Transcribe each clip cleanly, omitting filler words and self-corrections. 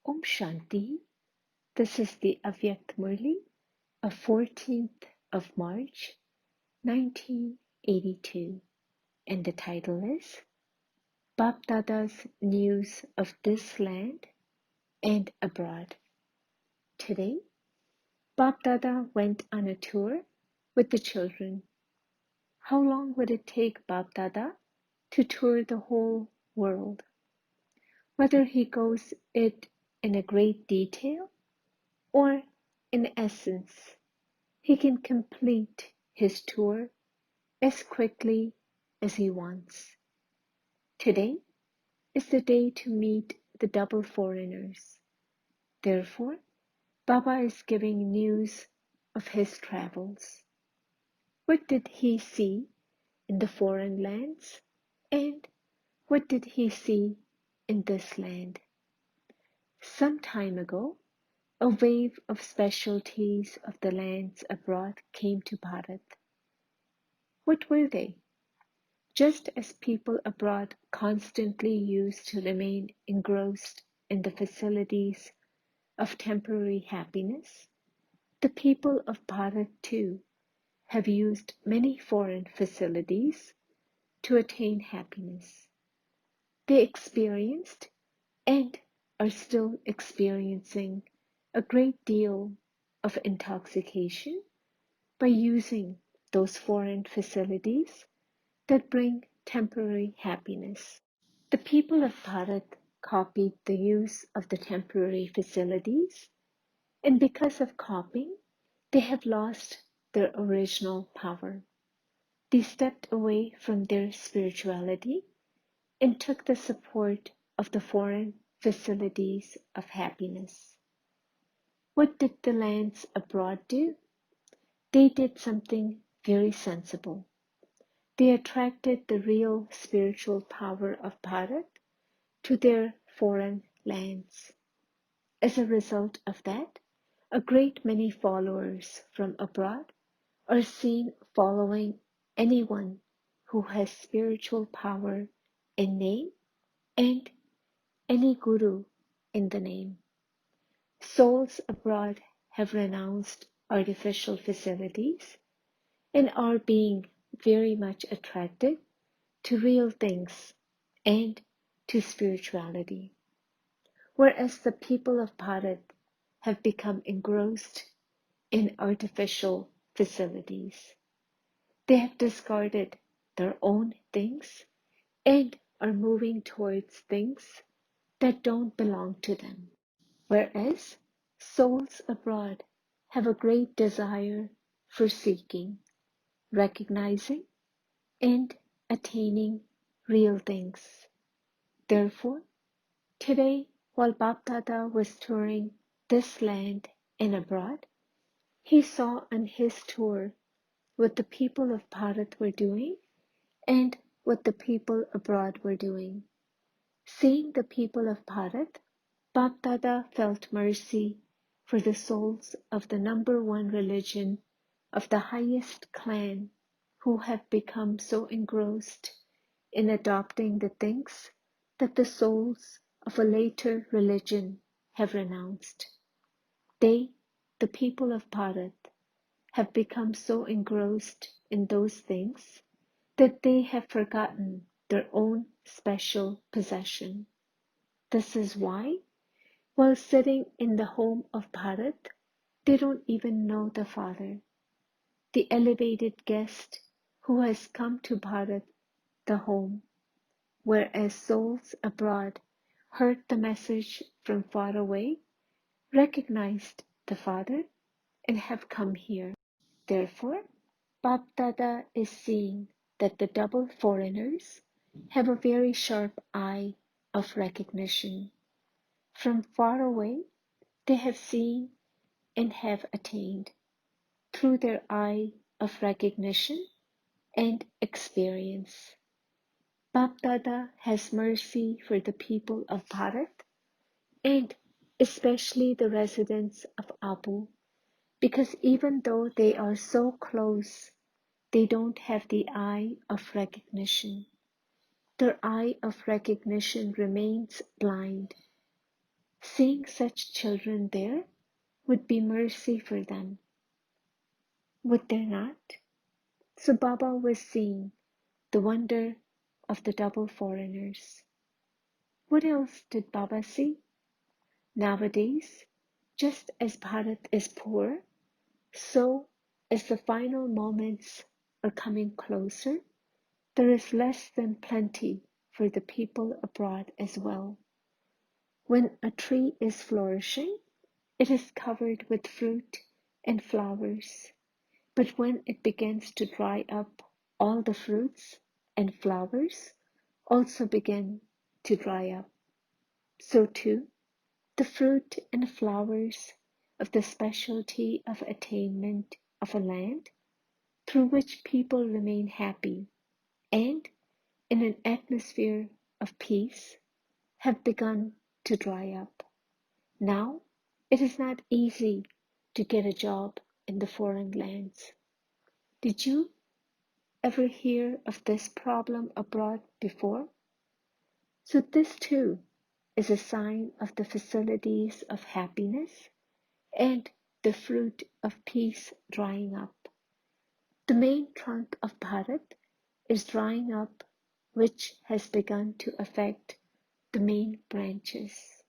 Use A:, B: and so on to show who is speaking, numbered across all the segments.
A: Om Shanti. This is the Avyakt Murli of 14th of March, 1982, and the title is BapDada's News of This Land and Abroad. Today, BapDada went on a tour with the children. How long would it take BapDada to tour the whole world? Whether he goes it in a great detail or in essence, he can complete his tour as quickly as he wants. Today is the day to meet the double foreigners. Therefore, Baba is giving news of his travels. What did he see in the foreign lands, and what did he see in this land? Some time ago, a wave of specialties of the lands abroad came to Bharat. What were they? Just as people abroad constantly used to remain engrossed in the facilities of temporary happiness, the people of Bharat too have used many foreign facilities to attain happiness. They experienced and are still experiencing a great deal of intoxication by using those foreign facilities that bring temporary happiness. The people of Bharat copied the use of the temporary facilities, and because of copying, they have lost their original power. They stepped away from their spirituality and took the support of the foreign facilities of happiness. What did the lands abroad do? They did something very sensible. They attracted the real spiritual power of Bharat to their foreign lands. As a result of that, a great many followers from abroad are seen following anyone who has spiritual power in name and any guru in the name. Souls abroad have renounced artificial facilities and are being very much attracted to real things and to spirituality. Whereas the people of Bharat have become engrossed in artificial facilities. They have discarded their own things and are moving towards things that don't belong to them. Whereas souls abroad have a great desire for seeking, recognizing, and attaining real things. Therefore, today, while BapDada was touring this land and abroad, he saw on his tour what the people of Bharat were doing and what the people abroad were doing. Seeing the people of Bharat, BapDada felt mercy for the souls of the number one religion of the highest clan who have become so engrossed in adopting the things that the souls of a later religion have renounced. They, the people of Bharat, have become so engrossed in those things that they have forgotten their own special possession. This is why, while sitting in the home of Bharat, they don't even know the Father, the elevated guest who has come to Bharat, the home, whereas souls abroad heard the message from far away, recognized the Father, and have come here. Therefore, BapDada is seeing that the double foreigners have a very sharp eye of recognition. From far away, they have seen and have attained through their eye of recognition and experience. BapDada has mercy for the people of Bharat and especially the residents of Abu, because even though they are so close, they don't have the eye of recognition. Their eye of recognition remains blind. Seeing such children there would be mercy for them, would there not? So Baba was seeing the wonder of the double foreigners. What else did Baba see? Nowadays, just as Bharat is poor, so as the final moments are coming closer, there is less than plenty for the people abroad as well. When a tree is flourishing, it is covered with fruit and flowers. But when it begins to dry up, all the fruits and flowers also begin to dry up. So too, the fruit and flowers of the specialty of attainment of a land through which people remain happy and in an atmosphere of peace have begun to dry up. Now, it is not easy to get a job in the foreign lands. Did you ever hear of this problem abroad before? So this too is a sign of the facilities of happiness and the fruit of peace drying up. The main trunk of Bharat is drying up, which has begun to affect the main branches.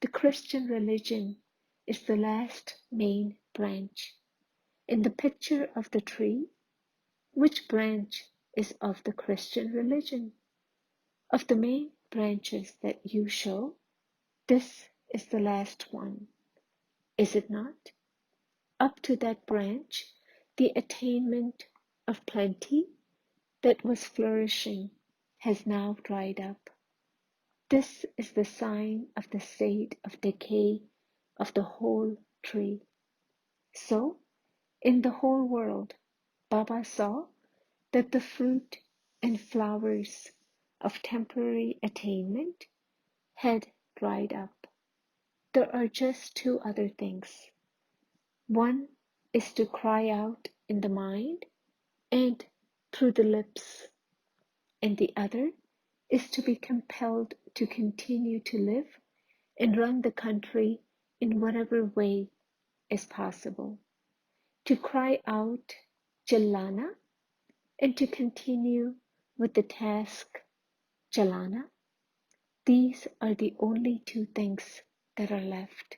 A: The Christian religion is the last main branch. In the picture of the tree, which branch is of the Christian religion? Of the main branches that you show, this is the last one, is it not? Up to that branch, the attainment of plenty that was flourishing has now dried up. This is the sign of the state of decay of the whole tree. So, in the whole world, Baba saw that the fruit and flowers of temporary attainment had dried up. There are just two other things. One is to cry out in the mind and through the lips, and the other is to be compelled to continue to live and run the country in whatever way is possible. To cry out Jalana and to continue with the task Jalana, these are the only two things that are left.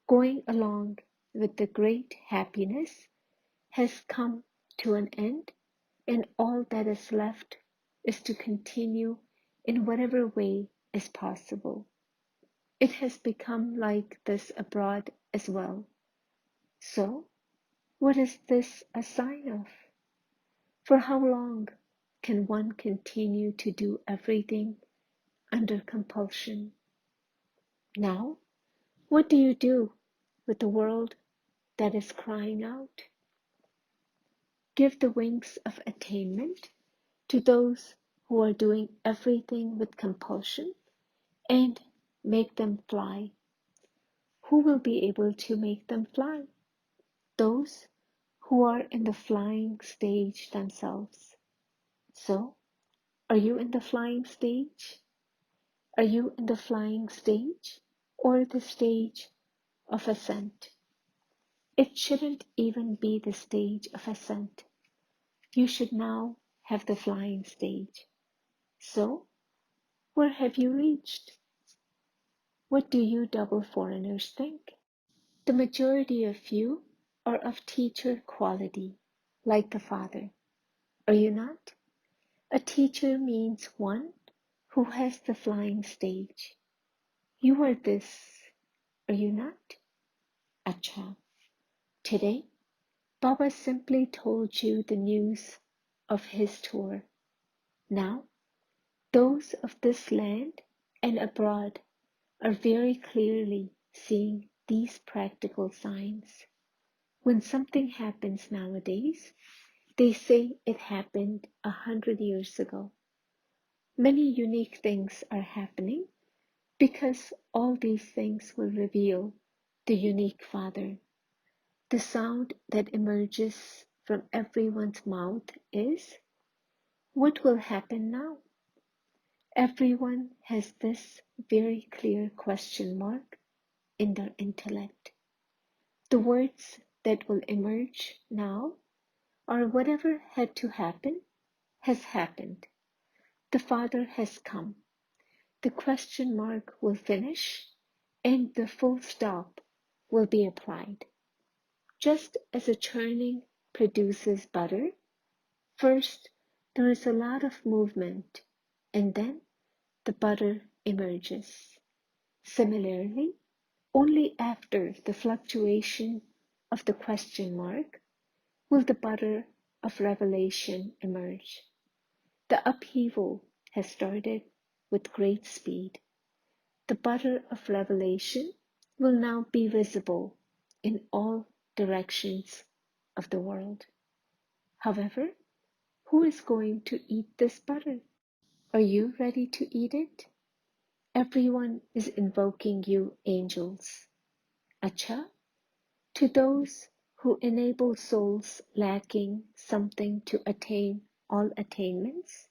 A: Going along with the great happiness has come to an end, and all that is left is to continue in whatever way is possible. It has become like this abroad as well. So, what is this a sign of? For how long can one continue to do everything under compulsion? Now, what do you do with the world that is crying out? Give the wings of attainment to those who are doing everything with compulsion and make them fly. Who will be able to make them fly? Those who are in the flying stage themselves. So, are you in the flying stage? Are you in the flying stage or the stage of ascent? It shouldn't even be the stage of ascent. You should now have the flying stage. So, where have you reached? What do you double foreigners think? The majority of you are of teacher quality, like the Father. Are you not? A teacher means one who has the flying stage. You are this, are you not? Acha. Today, Baba simply told you the news of his tour. Now, those of this land and abroad are very clearly seeing these practical signs. When something happens nowadays, they say it happened 100 years ago. Many unique things are happening because all these things will reveal the unique Father. The sound that emerges from everyone's mouth is, what will happen now? Everyone has this very clear question mark in their intellect. The words that will emerge now are whatever had to happen has happened. The Father has come. The question mark will finish and the full stop will be applied. Just as a churning produces butter, first there is a lot of movement and then the butter emerges. Similarly, only after the fluctuation of the question mark will the butter of revelation emerge. The upheaval has started with great speed. The butter of revelation will now be visible in all directions of the world. However, who is going to eat this butter? Are you ready to eat it? Everyone is invoking you, angels. Acha, to those who enable souls lacking something to attain all attainments,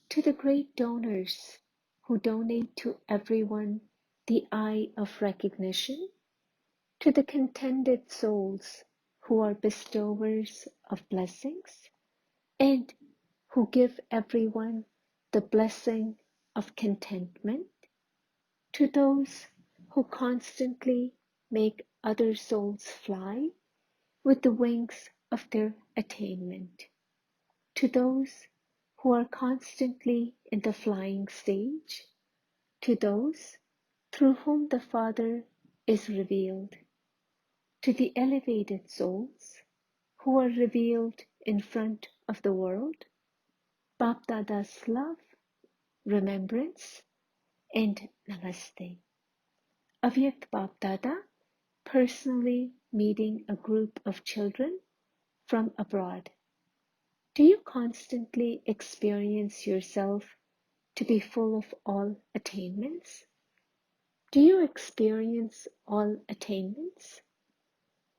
A: to the great donors who donate to everyone the eye of recognition, to the contented souls who are bestowers of blessings, and who give everyone the blessing of contentment, to those who constantly make other souls fly with the wings of their attainment, to those who are constantly in the flying stage, to those through whom the Father is revealed, to the elevated souls who are revealed in front of the world, BapDada's love, remembrance, and namaste. Avyakt BapDada personally meeting a group of children from abroad. Do you constantly experience yourself to be full of all attainments? Do you experience all attainments?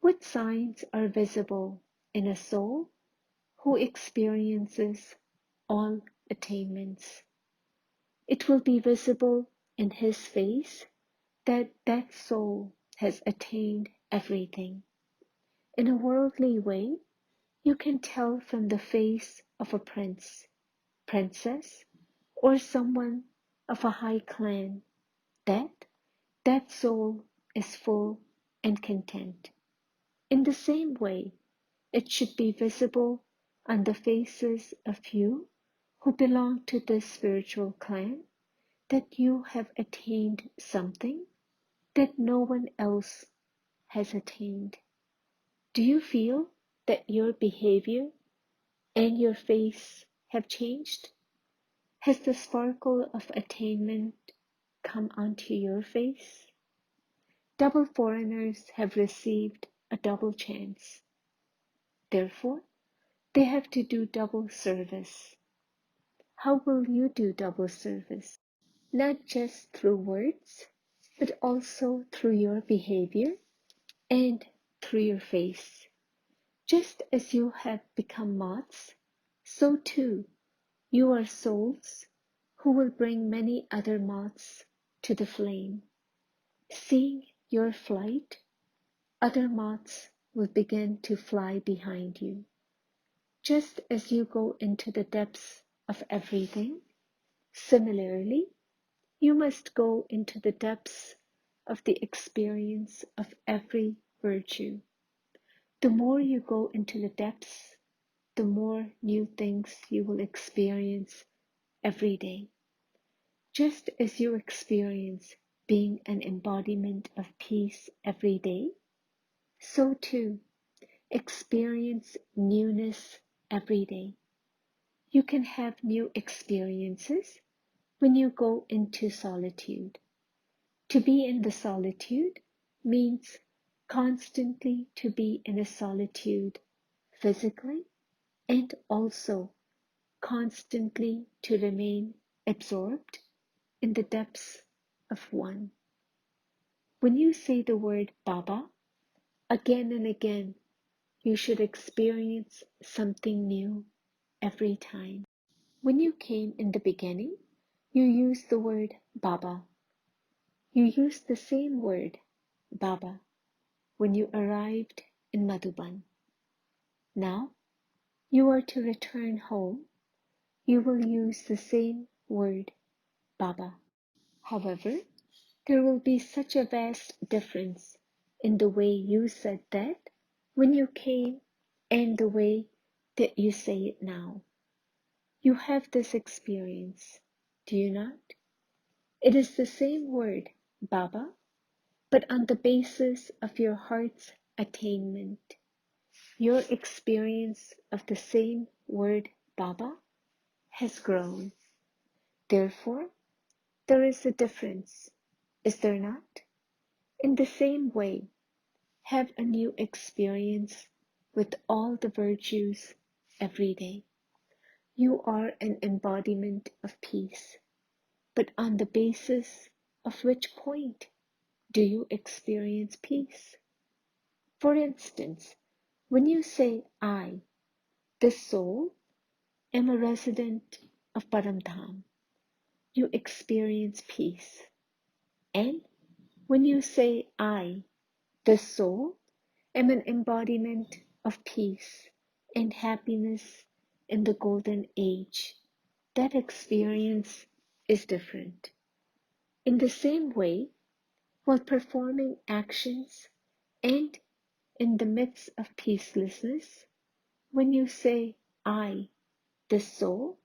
A: What signs are visible in a soul who experiences all attainments? It will be visible in his face that that soul has attained everything. In a worldly way, you can tell from the face of a prince, princess, or someone of a high clan that that soul is full and content. In the same way, it should be visible on the faces of you who belong to this spiritual clan that you have attained something that no one else has attained. Do you feel that your behavior and your face have changed? Has the sparkle of attainment come onto your face? Double foreigners have received a double chance. Therefore, they have to do double service. How will you do double service? Not just through words, but also through your behavior and through your face. Just as you have become moths, so too you are souls who will bring many other moths to the flame. Seeing your flight, other moths will begin to fly behind you. Just as you go into the depths of everything, similarly, you must go into the depths of the experience of every virtue. The more you go into the depths, the more new things you will experience every day. Just as you experience being an embodiment of peace every day, so too experience newness every day. You can have new experiences when you go into solitude. To be in the solitude means constantly to be in a solitude physically and also constantly to remain absorbed in the depths of one. When you say the word Baba again and again, you should experience something new every time. When you came in the beginning, you used the word Baba. You used the same word, Baba, when you arrived in Madhuban. Now you are to return home. You will use the same word, Baba. However, there will be such a vast difference in the way you said that when you came and the way that you say it now. You have this experience, do you not? It is the same word, Baba, but on the basis of your heart's attainment. Your experience of the same word, Baba, has grown. Therefore, there is a difference, is there not? In the same way, have a new experience with all the virtues every day. You are an embodiment of peace, but on the basis of which point do you experience peace? For instance, when you say, I, the soul, am a resident of Paramdham, you experience peace. And when you say, I, the soul, am an embodiment of peace and happiness in the golden age, that experience is different. In the same way, while performing actions and in the midst of peacelessness, when you say, I, the soul,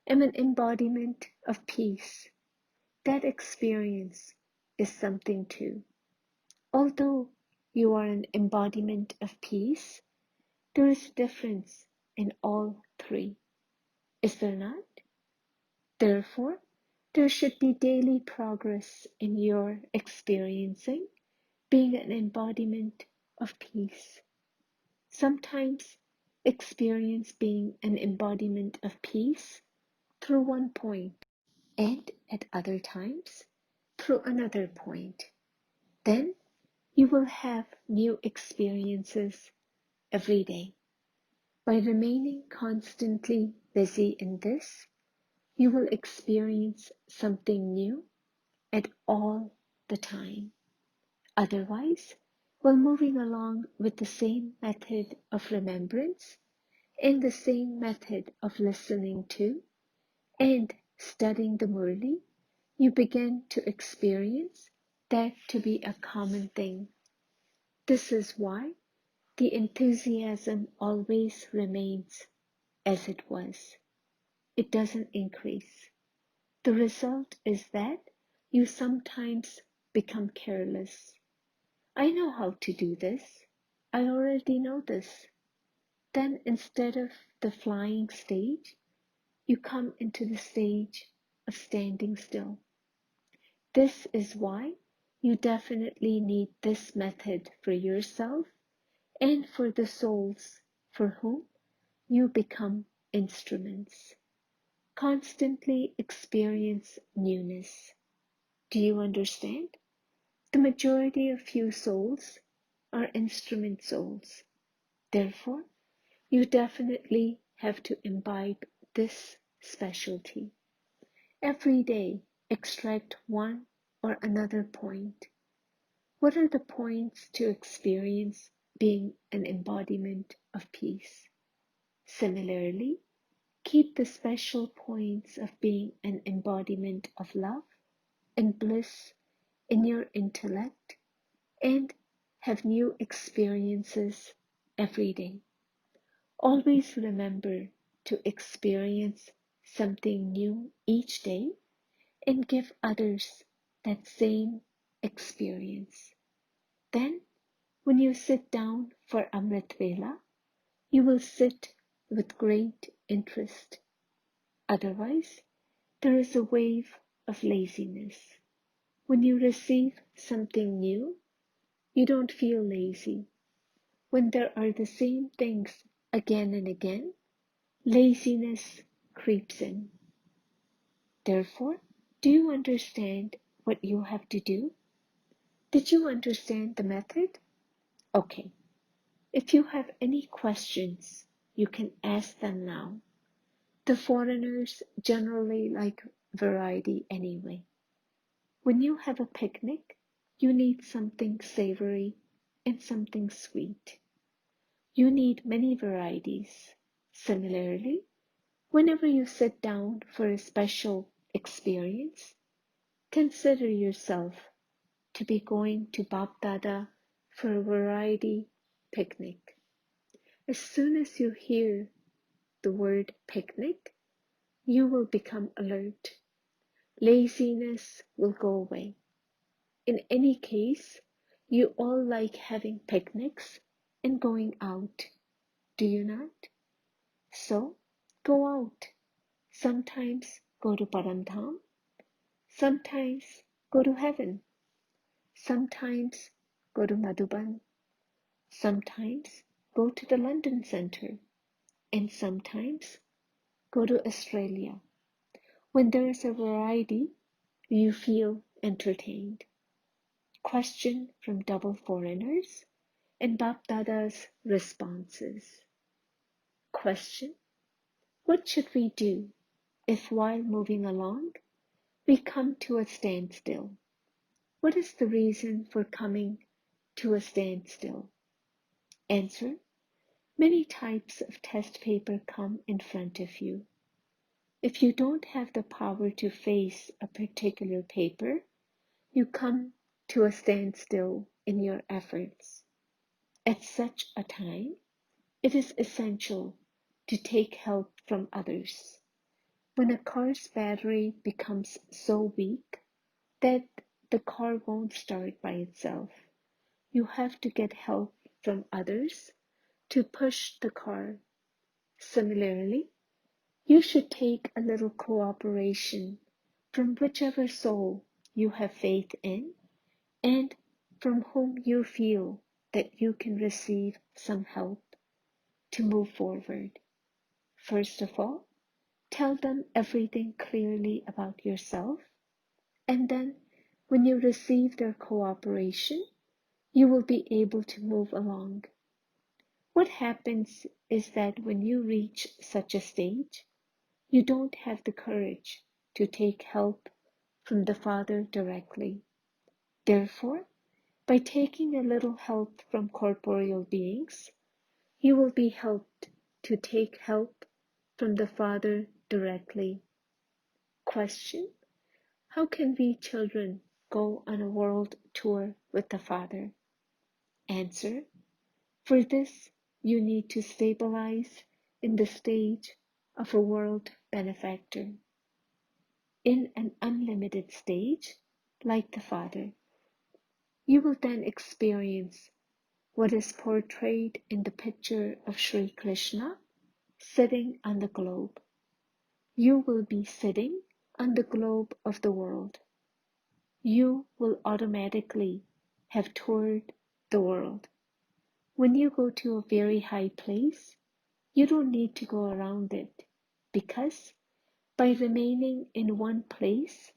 A: am an embodiment of peace, that experience is something too. Although you are an embodiment of peace, there is a difference in all three, is there not? Therefore, there should be daily progress in your experiencing being an embodiment of peace. Sometimes experience being an embodiment of peace through one point, and at other times through another point. Then you will have new experiences every day. By remaining constantly busy in this, you will experience something new at all the time. Otherwise, while moving along with the same method of remembrance and the same method of listening to and studying the Murli, you begin to experience that to be a common thing. This is why the enthusiasm always remains as it was. It doesn't increase. The result is that you sometimes become careless. I know how to do this. I already know this. Then instead of the flying stage, you come into the stage of standing still. This is why you definitely need this method for yourself and for the souls for whom you become instruments. Constantly experience newness. Do you understand? The majority of you souls are instrument souls. Therefore, you definitely have to imbibe this specialty. Every day, extract one or another point. What are the points to experience being an embodiment of peace? Similarly, keep the special points of being an embodiment of love and bliss in your intellect and have new experiences every day. Always remember to experience something new each day and give others that same experience. Then, when you sit down for Amrit Vela, you will sit with great interest. Otherwise, there is a wave of laziness. When you receive something new, you don't feel lazy. When there are the same things again and again, laziness creeps in. Therefore, do you understand what you have to do? Did you understand the method? Okay. If you have any questions, you can ask them now. The foreigners generally like variety anyway. When you have a picnic, you need something savory and something sweet. You need many varieties. Similarly, whenever you sit down for a special experience, consider yourself to be going to BapDada for a variety picnic. As soon as you hear the word picnic, you will become alert. Laziness will go away. In any case, you all like having picnics and going out, do you not? So, go out. Sometimes go to Paramdham, sometimes go to heaven, sometimes go to Madhuban, sometimes go to the London Centre, and sometimes go to Australia. When there is a variety, you feel entertained. Question from double foreigners and BapDada's responses. Question: what should we do if while moving along we come to a standstill? What is the reason for coming to a standstill? Answer: many types of test paper come in front of you. If you don't have the power to face a particular paper, you come to a standstill in your efforts. At such a time, it is essential to take help from others. When a car's battery becomes so weak that the car won't start by itself, you have to get help from others to push the car. Similarly, you should take a little cooperation from whichever soul you have faith in and from whom you feel that you can receive some help to move forward. First of all, tell them everything clearly about yourself, and then when you receive their cooperation, you will be able to move along. What happens is that when you reach such a stage, you don't have the courage to take help from the Father directly. Therefore, by taking a little help from corporeal beings, you will be helped to take help from the Father directly. Question: how can we children go on a world tour with the Father? Answer: for this, you need to stabilize in the stage of a world benefactor, in an unlimited stage, like the Father. You will then experience what is portrayed in the picture of Sri Krishna sitting on the globe. You will be sitting on the globe of the world. You will automatically have toured the world. When you go to a very high place, you don't need to go around it, because by remaining in one place,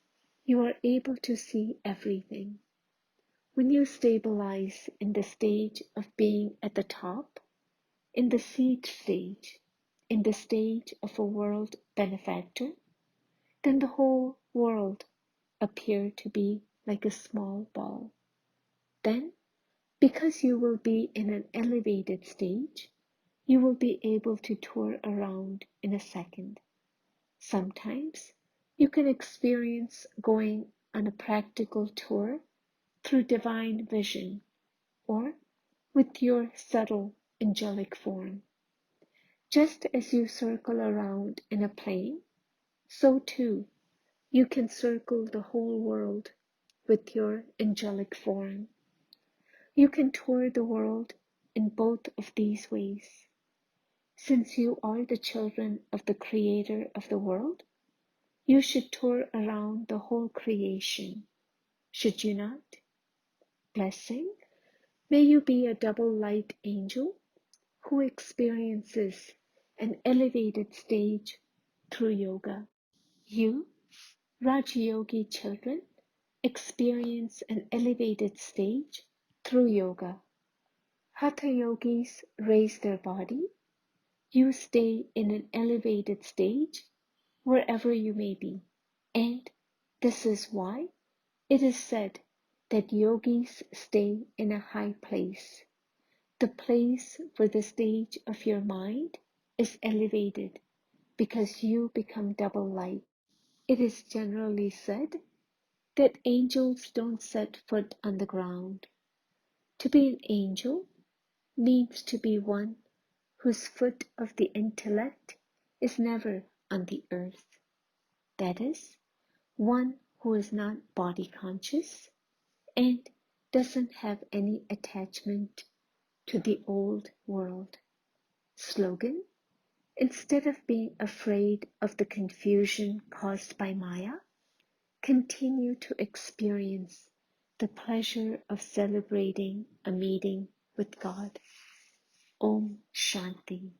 A: you are able to see everything. When you stabilize in the stage of being at the top, in the seed stage, in the stage of a world benefactor, then the whole world appears to be like a small ball. Then, because you will be in an elevated stage, you will be able to tour around in a second. Sometimes you can experience going on a practical tour through divine vision or with your subtle angelic form. Just as you circle around in a plane, so too you can circle the whole world with your angelic form. You can tour the world in both of these ways. Since you are the children of the Creator of the world, you should tour around the whole creation, should you not? Blessing, may you be a double light angel who experiences an elevated stage through yoga. You, Rajayogi children, experience an elevated stage through yoga. Hatha yogis raise their body. You stay in an elevated stage wherever you may be. And this is why It is said that yogis stay in a high place, the place where the stage of your mind is elevated because you become double light. It is generally said that angels don't set foot on the ground. To be an angel means to be one whose foot of the intellect is never on the earth. That is, one who is not body conscious and doesn't have any attachment to the old world. Slogan: instead of being afraid of the confusion caused by Maya, continue to experience the pleasure of celebrating a meeting with God. Om Shanti.